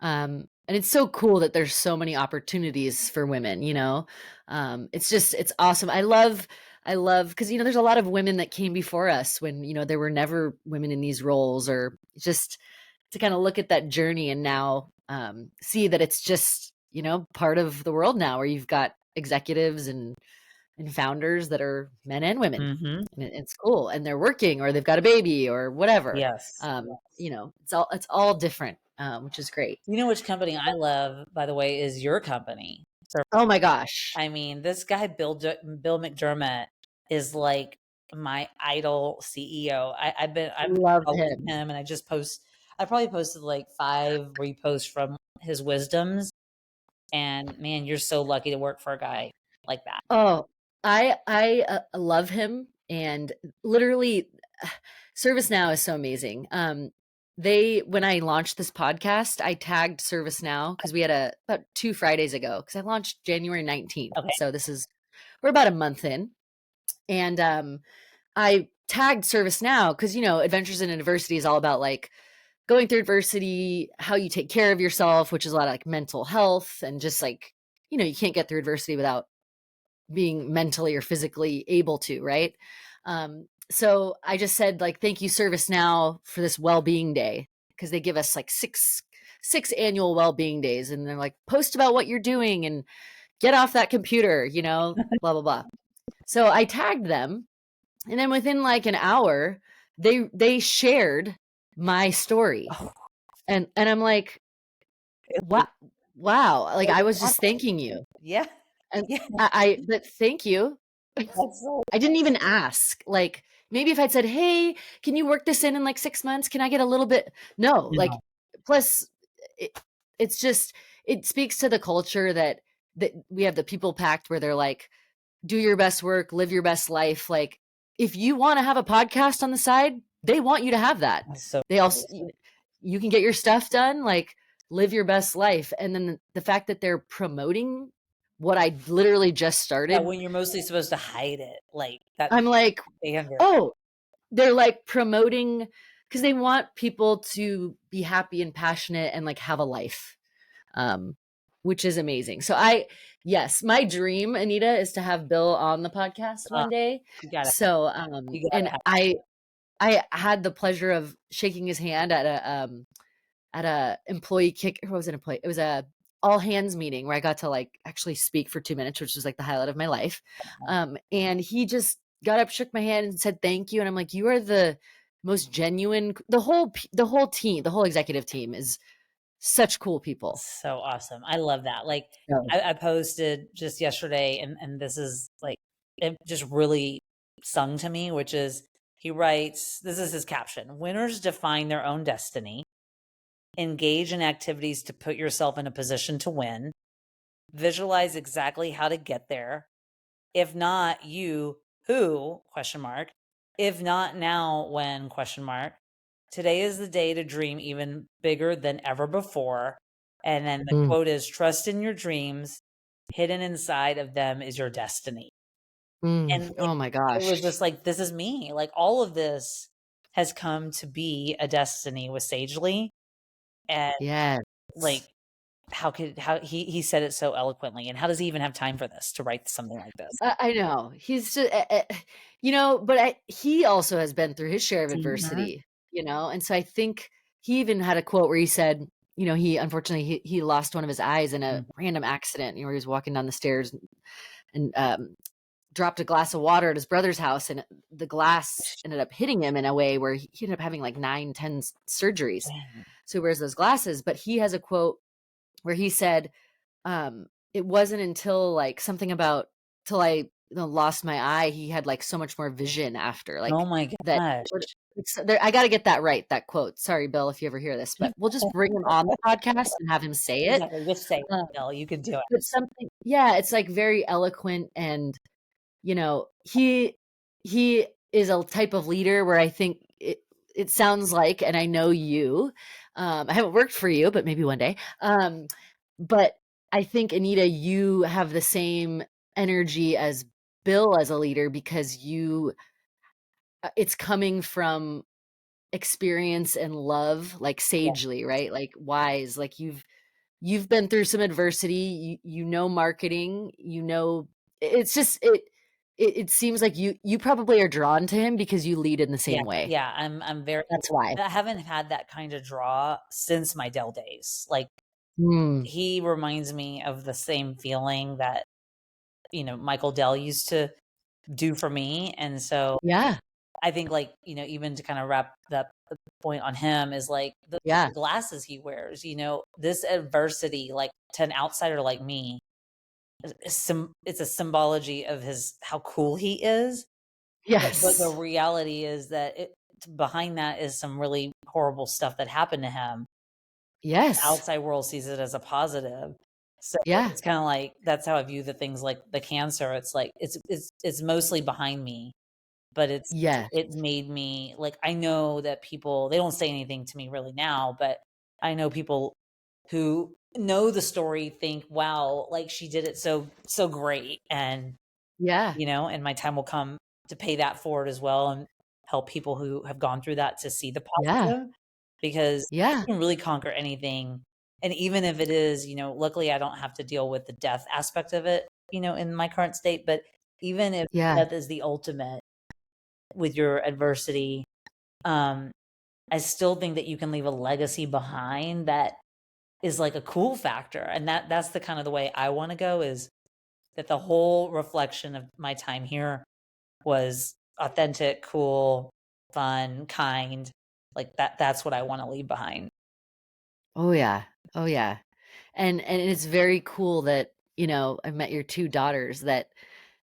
And it's so cool that there's so many opportunities for women, you know? It's awesome. I love because there's a lot of women that came before us when, there were never women in these roles or just to kind of look at that journey and now see that it's just, part of the world now where you've got executives and founders that are men and women. Mhm. And it's cool. And they're working or they've got a baby or whatever. Yes. It's all different, which is great. You know which company I love, by the way, is your company. Oh my gosh. I mean, this guy, Bill McDermott, is like my idol CEO. I've been Love following him. him, and I probably posted like 5 reposts from his wisdoms. And man, you're so lucky to work for a guy like that. Oh, I love him, and literally, ServiceNow is so amazing. They when I launched this podcast, I tagged ServiceNow because we had about 2 Fridays ago because I launched January 19th, Okay. so we're about a month in, and, I tagged ServiceNow because Adventures in Adversity is all about, like, going through adversity, how you take care of yourself, which is a lot of, like, mental health and just, like, you can't get through adversity without being mentally or physically able to, right? So I just said like, thank you ServiceNow for this well-being day because they give us like six annual well-being days, and they're like, post about what you're doing and get off that computer, blah blah blah. So I tagged them, and then within like an hour, they shared my story, Oh, and I'm like, it was wow, wow, like so I was just awesome. thanking you, Yeah. and Yeah. but thank you. That's so I didn't even ask. Like, maybe if I'd said, "Hey, can you work this in like 6 months? Can I get a little bit?" No, like, no. plus it, it's just it speaks to the culture that we have the people pact where they're like, "Do your best work, live your best life." Like, if you want to have a podcast on the side, they want you to have that. That's so They also cool. you can get your stuff done, like live your best life. And then the fact that they're promoting what I literally just Yeah, started, when you're mostly supposed to hide it, like that I'm like, standard. "Oh, they're, like, promoting because they want people to be happy and passionate and, like, have a life, um, which is amazing. So yes, my dream, Anita, is to have Bill on the podcast Uh, one day. you gotta So, you and gotta have I had the pleasure of shaking his hand at a employee kick what was it employee? It was a all hands meeting where I got to, like, actually speak for 2 minutes, which was, like, the highlight of my life. And he just got up, shook my hand, and said, "Thank you," and I'm like, "You are the most genuine." The whole team, the whole executive team is such cool people. so awesome. I love that. Like So I posted just yesterday and this is like it just really sung to me, which is he writes, this is his caption: winners define their own destiny, engage in activities to put yourself in a position to win, visualize exactly how to get there. If not you, who, question mark. If not now, when, question mark. Today is the day to dream even bigger than ever before. And then the Mm, quote is, trust in your dreams. Hidden inside of them is your destiny. mm. And like, Oh my it was gosh. just like, this is me. Like all of this has come to be a destiny with Sagely. And Yes. like, how he said it so eloquently. And how does he even have time for this to write something like this? I know. He's just, but he also has been through his share of Mhm. adversity, and so I think he even had a quote where he said, he unfortunately he lost one of his eyes in a Mhm. random accident, where he was walking down the stairs and dropped a glass of water at his brother's house, and the glass ended up hitting him in a way where he ended up having like 9, 10 surgeries. Dang. So he wears those glasses, but he has a quote where he said, it wasn't until like something about till I lost my eye, he had like so much more vision after Oh like my that. gosh. I got to get that right. That quote. Sorry, Bill, if you ever hear this, but we'll just bring him on the podcast and have him say it. Exactly, just say it, Uh, Bill, you can do it. but something, yeah, it's like very eloquent, and he is a type of leader where I think it sounds like, and I know you, I haven't worked for you, but maybe one day. But I think, Anita, you have the same energy as Bill as a leader, because it's coming from experience and love, like Yeah, sagely, right? Like wise, like you've been through some adversity, marketing, it's just it seems like you probably are drawn to him because you lead in the yeah, same way. yeah, I'm very That's why. I haven't had that kind of draw since my Dell days. Like, Mm, he reminds me of the same feeling that, Michael Dell used to do for me, and so yeah, I think, like, even to kind of wrap that the point on him is, like, the yeah, glasses he wears, this adversity, like, to an outsider like me, it's a symbology of his how cool he is, but the yes, reality is that behind that is some really horrible stuff that happened to him. The yes, outside world sees it as a positive. So yeah, it's kinda like that's how I view the things like the cancer. It's like it's mostly behind me, but yeah, it made me like, I know that people, they don't say anything to me really now, but I know people who know the story think, "Wow, like, she did it so great," yeah, and my time will come to pay that forward as well and help people who have gone through that to see the yeah, positive, because yeah, you can really conquer anything. And even if it is, luckily I don't have to deal with the death aspect of it, in my current state, but even if yeah, death is the ultimate with your adversity, um, I still think that you can leave a legacy behind that is like a cool factor. And that's the kind of the way I want to go, is that the whole reflection of my time here was authentic, cool, fun, kind. Like that's what I want to leave behind. oh yeah, oh yeah, and it's very cool that I've met your two daughters, that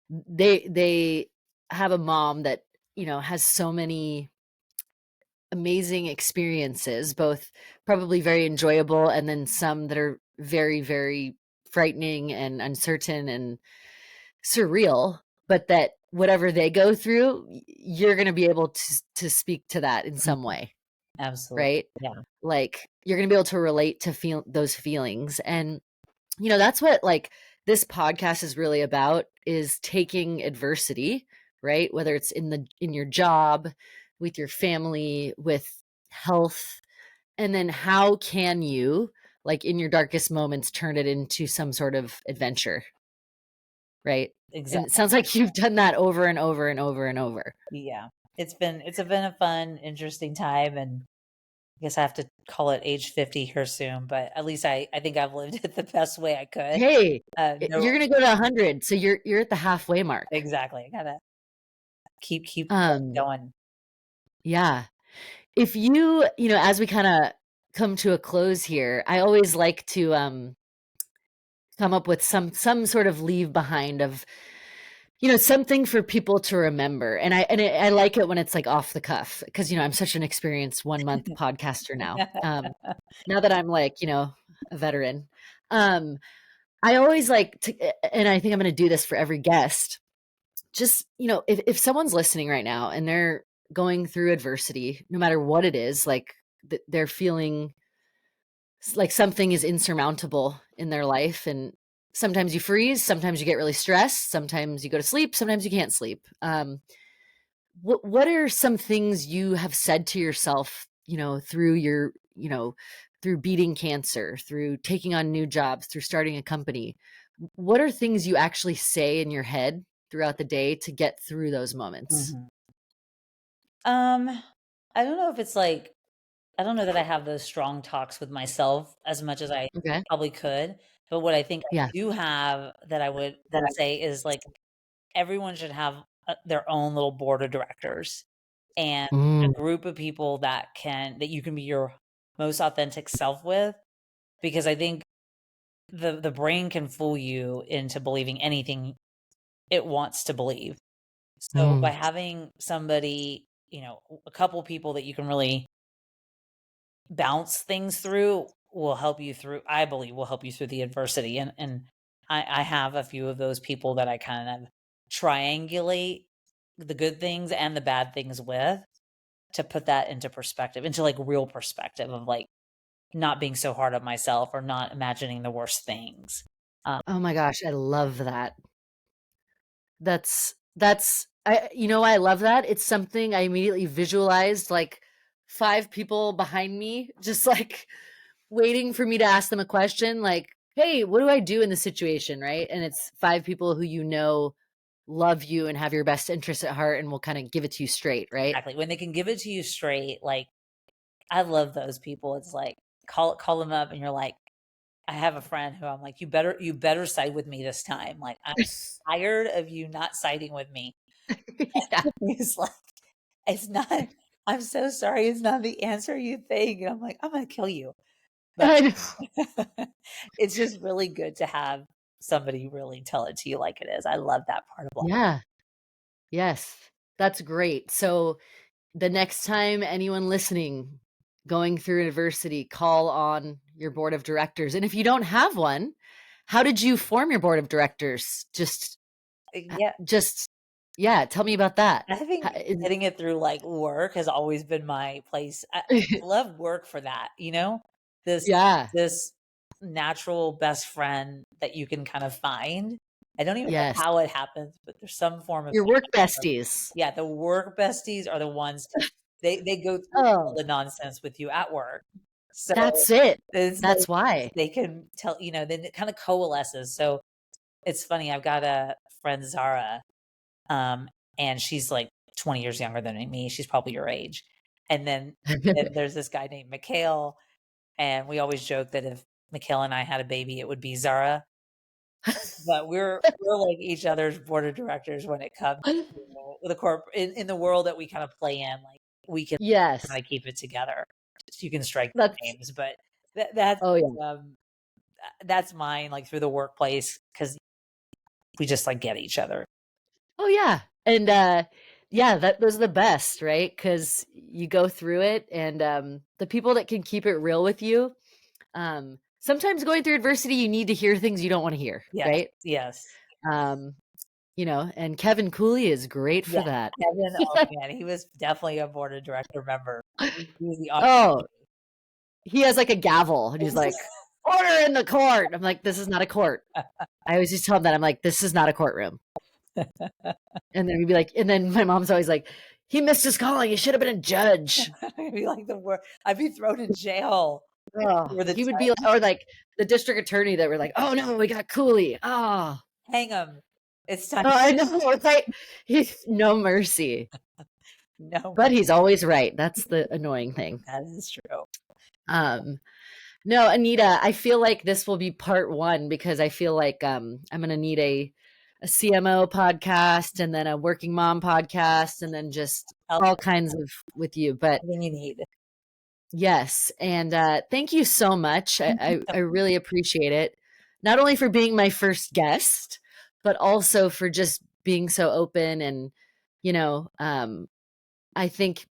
they have a mom that has so many amazing experiences, both probably very enjoyable and then some that are very, very frightening and uncertain and surreal, but that whatever they go through, you're going to be able to speak to that in some Mhm. way, Absolutely. right? Yeah. Like you're going to be able to relate to feel those feelings. And that's what like this podcast is really about, is taking adversity, right? Whether it's in your job, with your family, with health, and then how can you, like in your darkest moments, turn it into some sort of adventure, right? And it Exactly. sounds like you've done that over and over and over and over. Yeah. It's been a fun, interesting time, and I guess I have to call it age 50 here soon, but at least I think I've lived it the best way I could. Hey, No, you're gonna go to 100, so you're at the halfway mark. exactly. I gotta keep Um, going. yeah. If as we kind of come to a close here, I always like to come up with some sort of leave behind of something for people to remember. And I like it when it's like off the cuff, because I'm such an experienced 1 month podcaster now. Now that I'm like a veteran. Um, I always like to, and I think I'm going to do this for every guest. Just, if someone's listening right now and they're going through adversity, no matter what it is, like they're feeling like something is insurmountable in their life. And sometimes you freeze, sometimes you get really stressed, sometimes you go to sleep, sometimes you can't sleep. What are some things you have said to yourself, through through beating cancer, through taking on new jobs, through starting a company? What are things you actually say in your head throughout the day to get through those moments? Mhm. Um, I don't know if it's like I don't know that I have those strong talks with myself as much as I Okay. probably could, but what I think I Yeah. do have that I would say is, like, everyone should have, their own little board of directors and a Mm, group of people that you can be your most authentic self with, because I think the brain can fool you into believing anything it wants to believe. So by mm. having somebody, a couple people that you can really bounce things through will help you through, I believe will help you through the adversity. And I have a few of those people that I kind of triangulate the good things and the bad things with, to put that into perspective, into like real perspective of like not being so hard on myself or not imagining the worst things. Oh my gosh, I love that. That's I love that. It's something I immediately visualized, like 5 people behind me just like waiting for me to ask them a question like, "Hey, what do I do in this situation?" Right? And it's 5 people who love you and have your best interests at heart and will kind of give it to you straight, right? Exactly. When they can give it to you straight, like I love those people. It's like call them up and you're like, I have a friend who I'm like, you better side with me this time. Like I'm tired of you not siding with me. Yeah. He's like, it's not, I'm so sorry, it's not the answer you think. And I'm like, I'm gonna kill you. But I know. it's just really good to have somebody really tell it to you like it is. I love that part of life. Yeah. Yes. That's great. So the next time anyone listening going through adversity, call on your board of directors. And if you don't have one, how did you form your board of directors? Yeah. Just yeah, tell me about that. I Ho think is getting it through like work has always been my place. I love work for that, This Yeah, this natural best friend that you can kind of find. I don't even know yes. how it happens, but there's some form of Your work magic. besties. Yeah, the work besties are the ones they go through all Oh, the nonsense with you at work. So that's it. it's like That's why. they can tell, then it kind of coalesces. So it's funny, I've got a friend Zara, um, and she's like 20 years younger than me. She's probably your age. And then there's this guy named Mikhail, and we always joke that if Mikhail and I had a baby, it would be Zara. But we're like each other's board of directors when it comes to the in the world that we kind of play in. Like we can Yes. kind of keep it together. So you can strike That's names, but that's oh, yeah. um that's mine. Like through the workplace, because we just like get each other. Oh, yeah. And, yeah, those are the best, right? Because you go through it and, the people that can keep it real with you, sometimes going through adversity, you need to hear things you don't wanna hear, Yeah. right? Yes. Um, and Kevin Cooley is great Yeah, for that. Kevin, oh man, he was definitely a board of director member. He was the Oh, he has, like, a gavel, and he's like, "Order in the court." I'm like, "This is not a court." I always just tell him that, I'm like, "This is not a courtroom." And then he'd be like and then my mom's always like, "He missed his calling, he should have been a judge." I'd be like the wor I'd be thrown in jail Oh, for the he would be or like the district attorney that were like, "Oh, no, we got Cooley." Oh. hang him. It's time. Oh, I know, right? He's no mercy, No, but he's always right, that's the annoying thing. that is true. Um, no, Anita, I feel like this will be part 1 because I feel like, I'm gonna need a CMO podcast and then a working mom podcast and then just Help all kinds of with you, but everything you need. yes, and, thank you so much. I really appreciate it, not only for being my first guest, but also for just being so open and, you know, um, I think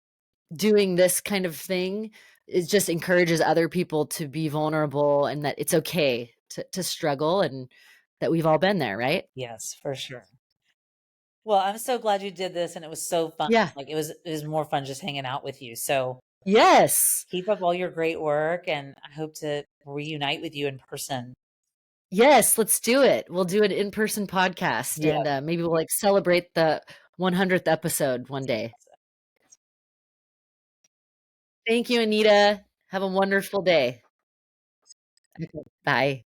doing this kind of thing, it just encourages other people to be vulnerable and that it's okay to struggle, and that we've all been there, right? Yes, for sure. Well, I'm so glad you did this and it was so fun. Yeah. Like it was more fun just hanging out with you. So Yes. keep up all your great work and I hope to reunite with you in person. Yes, let's do it. We'll do an in-person podcast, Yeah. and, maybe we'll, like, celebrate the 100th episode one day. Thank you, Anita. Have a wonderful day. Okay, bye.